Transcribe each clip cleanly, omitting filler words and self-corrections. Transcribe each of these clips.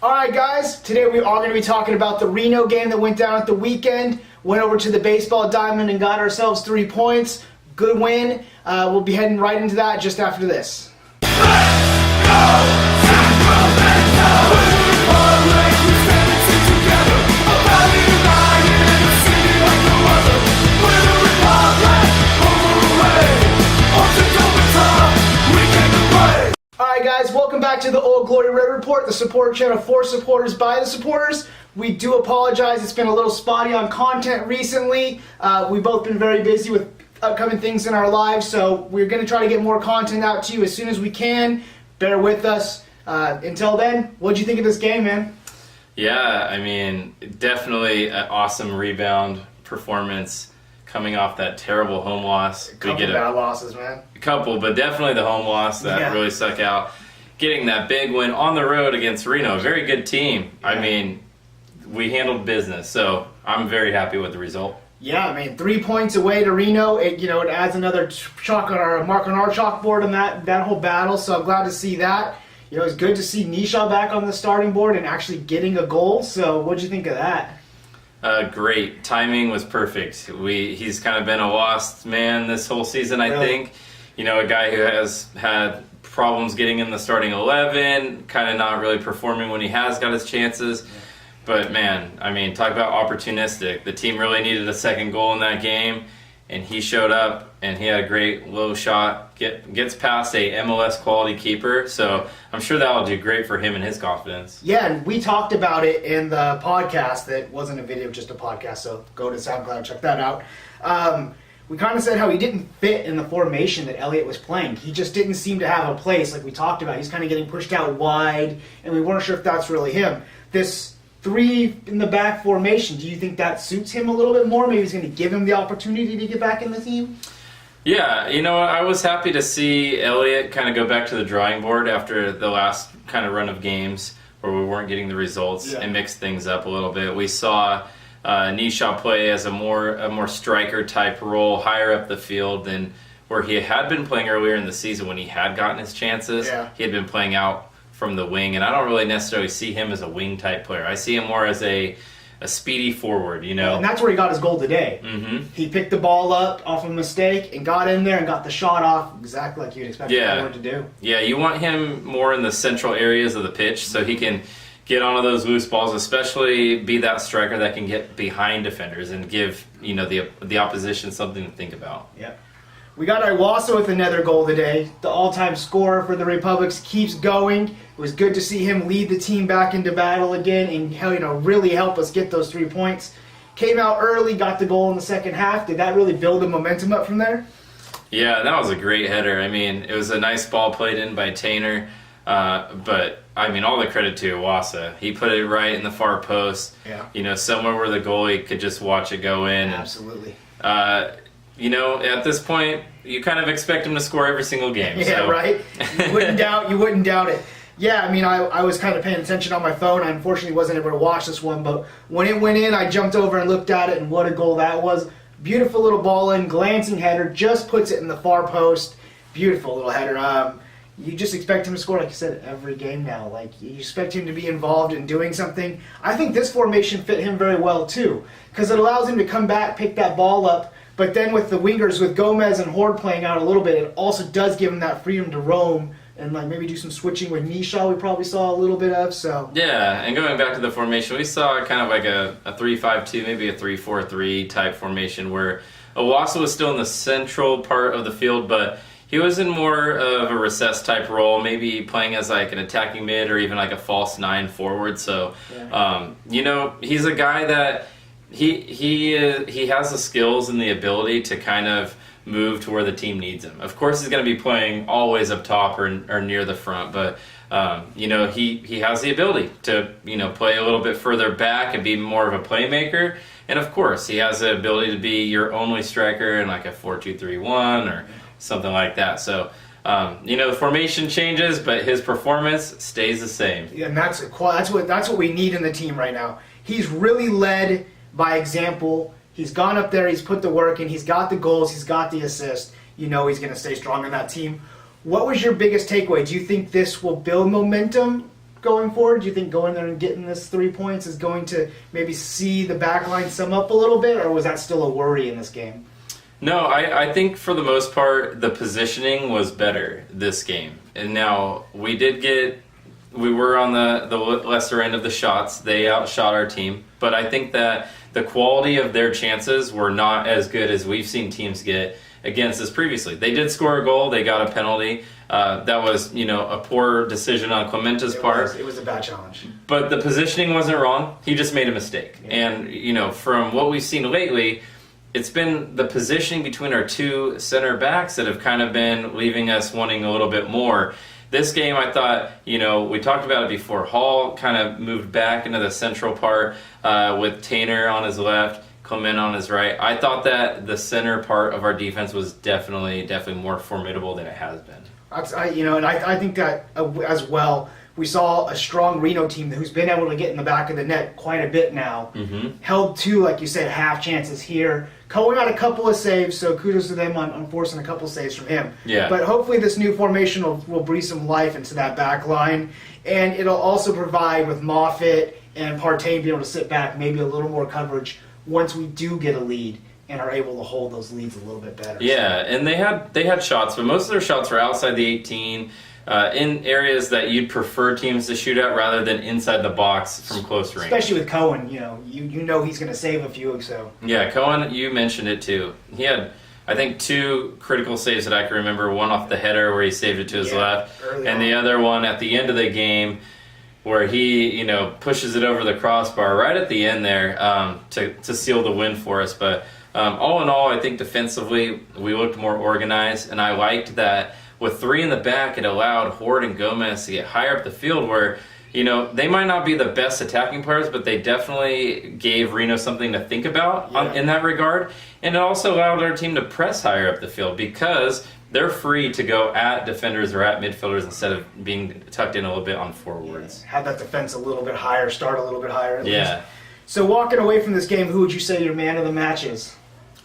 Alright guys, today we are going to be talking about the Reno game that went down at the weekend. Went over to the baseball diamond and got ourselves 3 points. Good win. We'll be heading right into that just after this. Alright guys, welcome back to the Old Glory Red Report, the support channel for supporters by the supporters. We do apologize, it's been a little spotty on content recently. We've both been very busy with upcoming things in our lives, so we're going to try to get more content out to you as soon as we can. Bear with us. Until then, what'd you think of this game, man? Yeah, I mean, definitely an awesome rebound performance coming off that terrible home loss. A couple bad losses, man. A couple, but definitely the home loss that really stuck out. Getting that big win on the road against Reno, a very good team. Yeah. I mean, we handled business, so I'm very happy with the result. Yeah, I mean, 3 points away to Reno. It adds another mark on our chalkboard in that whole battle. So I'm glad to see that. It's good to see Nisha back on the starting board and actually getting a goal. So what'd you think of that? Great. Timing was perfect. He's kind of been a lost man this whole season, I think. A guy who has had problems getting in the starting 11, kind of not really performing when he has got his chances. Yeah. But man, I mean, talk about opportunistic. The team really needed a second goal in that game, and he showed up, and he had a great low shot, gets past a MLS quality keeper, so I'm sure that'll do great for him and his confidence. Yeah, and we talked about it in the podcast that wasn't a video, just a podcast, so go to SoundCloud, check that out. We kind of said how he didn't fit in the formation that Elliott was playing. He just didn't seem to have a place like we talked about. He's kind of getting pushed out wide, and we weren't sure if that's really him. This 3 in the back formation, do you think that suits him a little bit more? Maybe he's going to give him the opportunity to get back in the team? Yeah, I was happy to see Elliott kind of go back to the drawing board after the last kind of run of games where we weren't getting the results and mix things up a little bit. We saw Nisha play as a more striker type role higher up the field than where he had been playing earlier in the season when he had gotten his chances. Yeah. He had been playing out from the wing, and I don't really necessarily see him as a wing type player. I see him more as a speedy forward, And that's where he got his goal today. Mm-hmm. He picked the ball up off a mistake and got in there and got the shot off exactly like you'd expect him to do. Yeah, you want him more in the central areas of the pitch so he can get onto those loose balls, especially be that striker that can get behind defenders and give the opposition something to think about. Yep. We got Iwasa with another goal today. The all-time scorer for the Republics keeps going. It was good to see him lead the team back into battle again and really help us get those 3 points. Came out early, got the goal in the second half. Did that really build the momentum up from there? Yeah, that was a great header. I mean, it was a nice ball played in by Tainer. But, I mean, all the credit to Iwasa. He put it right in the far post. Yeah. Somewhere where the goalie could just watch it go in. Absolutely. At this point, you kind of expect him to score every single game. Yeah, so. Right? You wouldn't doubt it. Yeah, I mean, I was kind of paying attention on my phone. I unfortunately wasn't able to watch this one, but when it went in, I jumped over and looked at it, and what a goal that was. Beautiful little ball in, glancing header, just puts it in the far post. Beautiful little header. You just expect him to score, like you said, every game now. Like, you expect him to be involved in doing something. I think this formation fit him very well, too, because it allows him to come back, pick that ball up, but then with the wingers, with Gomez and Horde playing out a little bit, it also does give him that freedom to roam and maybe do some switching with Nisha we probably saw a little bit of. So yeah, and going back to the formation, we saw kind of like a 3-5-2, maybe a 3-4-3 type formation where Iwasa was still in the central part of the field, but he was in more of a recess type role, maybe playing as like an attacking mid or even like a false 9 forward. So, he's a guy that he has the skills and the ability to kind of move to where the team needs him. Of course, he's going to be playing always up top or near the front, but he has the ability to play a little bit further back and be more of a playmaker. And of course, he has the ability to be your only striker in like a 4-2-3-1 or something like that. So, the formation changes, but his performance stays the same. Yeah, and that's what we need in the team right now. He's really led by example. He's gone up there, he's put the work in, he's got the goals, he's got the assist. He's going to stay strong in that team. What was your biggest takeaway? Do you think this will build momentum going forward? Do you think going there and getting this 3 points is going to maybe see the back line sum up a little bit, or was that still a worry in this game? No, I think for the most part, the positioning was better this game. And now, we were on the lesser end of the shots. They outshot our team. But I think that the quality of their chances were not as good as we've seen teams get against us previously. They did score a goal. They got a penalty. That was, a poor decision on Clementa's part. It was a bad challenge. But the positioning wasn't wrong. He just made a mistake. Yeah. And, from what we've seen lately, it's been the positioning between our two center backs that have kind of been leaving us wanting a little bit more. This game, I thought, we talked about it before. Hall kind of moved back into the central part with Tainer on his left, Clement on his right. I thought that the center part of our defense was definitely more formidable than it has been. I think that as well. We saw a strong Reno team who's been able to get in the back of the net quite a bit now. Mm-hmm. Held two, like you said, half chances here. Cohen got a couple of saves, so kudos to them on forcing a couple saves from him. Yeah. But hopefully this new formation will breathe some life into that back line. And it'll also provide, with Moffitt and Partain being able to sit back, maybe a little more coverage once we do get a lead and are able to hold those leads a little bit better. Yeah, and they had shots, but most of their shots were outside the 18, in areas that you'd prefer teams to shoot at rather than inside the box from close range. Especially with Cohen, you know he's going to save a few. So yeah, Cohen, you mentioned it too. He had, I think, two critical saves that I can remember. One off the header where he saved it to his left, and the other one at the end of the game where he pushes it over the crossbar right at the end there to seal the win for us. But all in all, I think defensively we looked more organized, and I liked that. With three in the back, it allowed Horde and Gomez to get higher up the field where, they might not be the best attacking players, but they definitely gave Reno something to think about in that regard. And it also allowed our team to press higher up the field because they're free to go at defenders or at midfielders instead of being tucked in a little bit on forwards. Have that defense a little bit higher, start a little bit higher at least. So walking away from this game, who would you say your man of the match is?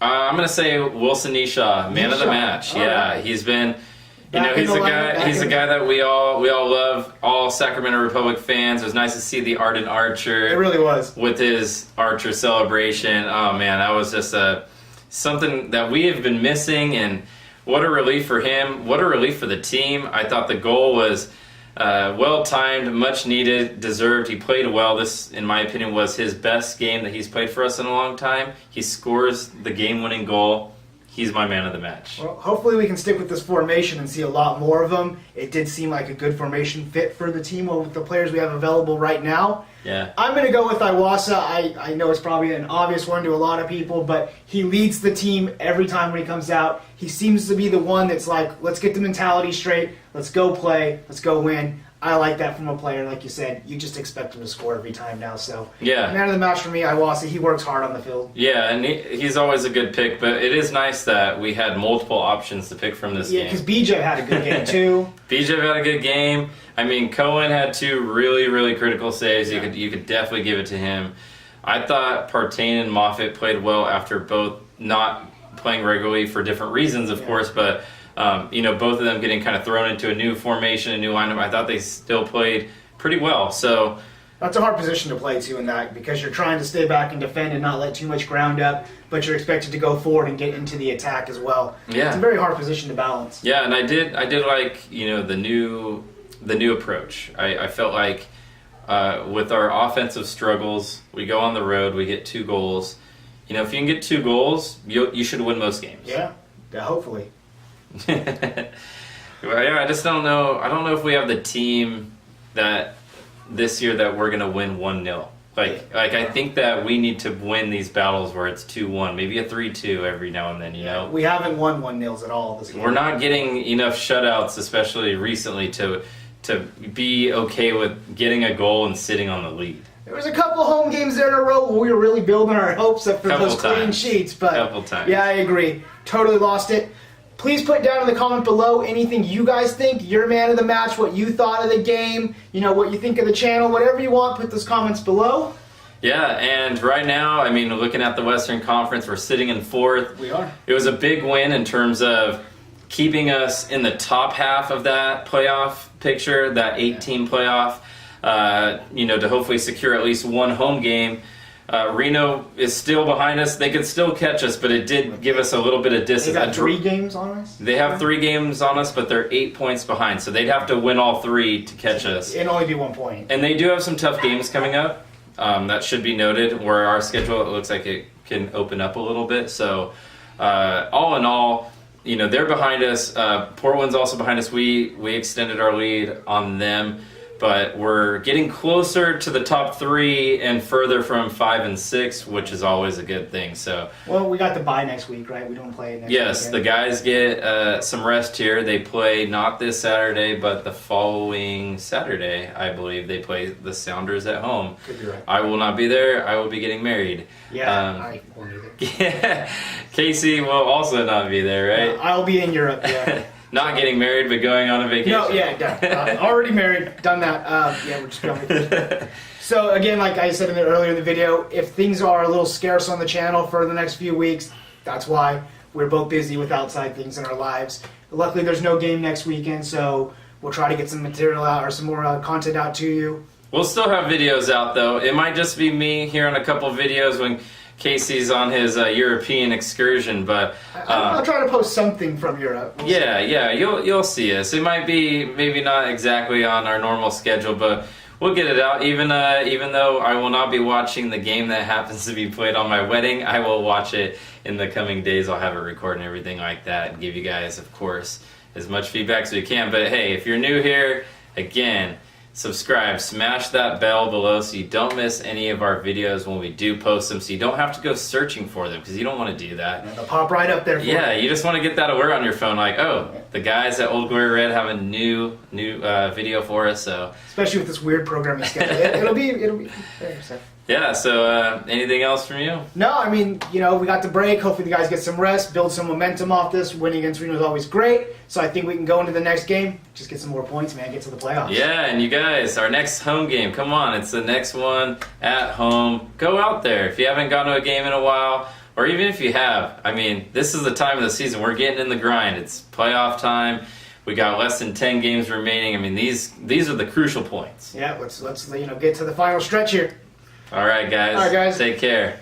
I'm going to say Wilson Nishaw, man of the match. Right. He's been... he's a guy that we all love, all Sacramento Republic fans. It was nice to see the Arden Archer. It really was. With his Archer celebration. Oh, man, that was just something that we have been missing, and what a relief for him. What a relief for the team. I thought the goal was well-timed, much needed, deserved. He played well. This, in my opinion, was his best game that he's played for us in a long time. He scores the game-winning goal. He's my man of the match. Well, hopefully we can stick with this formation and see a lot more of them. It did seem like a good formation fit for the team with the players we have available right now. Yeah. I'm going to go with Iwasa. I know it's probably an obvious one to a lot of people, but he leads the team every time when he comes out. He seems to be the one that's like, let's get the mentality straight, let's go play, let's go win. I like that from a player. Like you said, you just expect him to score every time now. So, man of the match for me, Iwasa. He works hard on the field. Yeah, and he's always a good pick, but it is nice that we had multiple options to pick from this game. Yeah, because BJ had a good game, too. BJ had a good game. I mean, Cohen had two really, really critical saves. Yeah. You could definitely give it to him. I thought Partain and Moffitt played well after both not playing regularly for different reasons, of course, but... both of them getting kind of thrown into a new formation, a new lineup. I thought they still played pretty well. So that's a hard position to play to in that because you're trying to stay back and defend and not let too much ground up, but you're expected to go forward and get into the attack as well. Yeah, it's a very hard position to balance. Yeah, and I did like the new approach. I felt like with our offensive struggles, we go on the road, we get 2 goals. If you can get 2 goals, you should win most games. Yeah, hopefully. Well, yeah, I just don't know. I don't know if we have the team that this year that we're gonna win 1-0. Like I think that we need to win these battles where it's 2-1, maybe a 3-2 every now and then. You know, we haven't won 1-0s at all this game. We're not getting enough shutouts, especially recently, to be okay with getting a goal and sitting on the lead. There was a couple home games there in a row where we were really building our hopes up for those clean sheets, but couple times. Yeah, I agree. Totally lost it. Please put down in the comment below anything you guys think, your man of the match, what you thought of the game, what you think of the channel, whatever you want, put those comments below. Yeah, and right now, I mean, looking at the Western Conference, we're sitting in 4th. We are. It was a big win in terms of keeping us in the top half of that playoff picture, that 8-team playoff. to hopefully secure at least one home game. Reno is still behind us. They could still catch us, but it did give us a little bit of distance. They got 3 games on us? They have 3 games on us, but they're 8 points behind, so they'd have to win all 3 to catch us. It'd only be 1 point. And they do have some tough games coming up. That should be noted, where our schedule, it looks like it can open up a little bit. So all in all, they're behind us. Portland's also behind us. We extended our lead on them, but we're getting closer to the top 3 and further from 5 and 6, which is always a good thing. So, well, we got the bye next week, right? We don't play next week. Yes, the guys get some rest here. They play not this Saturday, but the following Saturday, I believe. They play the Sounders at home. Could be right. I will not be there. I will be getting married. Yeah, I won't either. Yeah, Casey will also not be there, right? I'll be in Europe, yeah. Not getting married, but going on a vacation. No, yeah, done. Already married, done that. Yeah, we're just going. So again, like I said earlier in the video, if things are a little scarce on the channel for the next few weeks, that's why. We're both busy with outside things in our lives. Luckily, there's no game next weekend, so we'll try to get some material out or some more content out to you. We'll still have videos out, though. It might just be me here on a couple videos when Casey's on his European excursion, but I'll try to post something from Europe. We'll see. You'll see us. It might be maybe not exactly on our normal schedule, but we'll get it out. Even though I will not be watching the game that happens to be played on my wedding, I will watch it in the coming days. I'll have it recorded and everything like that, and give you guys, of course, as much feedback as we can. But hey, if you're new here, again, subscribe, smash that bell below so you don't miss any of our videos when we do post them, so you don't have to go searching for them, because you don't want to do that. And they'll pop right up there for you just want to get that alert on your phone, like, oh, the guys at Old Glory Red have a new video for us. So especially with this weird programming schedule, it'll be there. So. Yeah, so anything else from you? No, I mean, we got the break. Hopefully the guys get some rest, build some momentum off this. Winning against Reno is always great. So I think we can go into the next game, just get some more points, man, get to the playoffs. Yeah, and you guys, our next home game, come on, it's the next one at home. Go out there. If you haven't gone to a game in a while, or even if you have, I mean, this is the time of the season. We're getting in the grind. It's playoff time. We got less than 10 games remaining. I mean, these are the crucial points. Yeah, let's get to the final stretch here. All right, guys. All right, guys. Take care.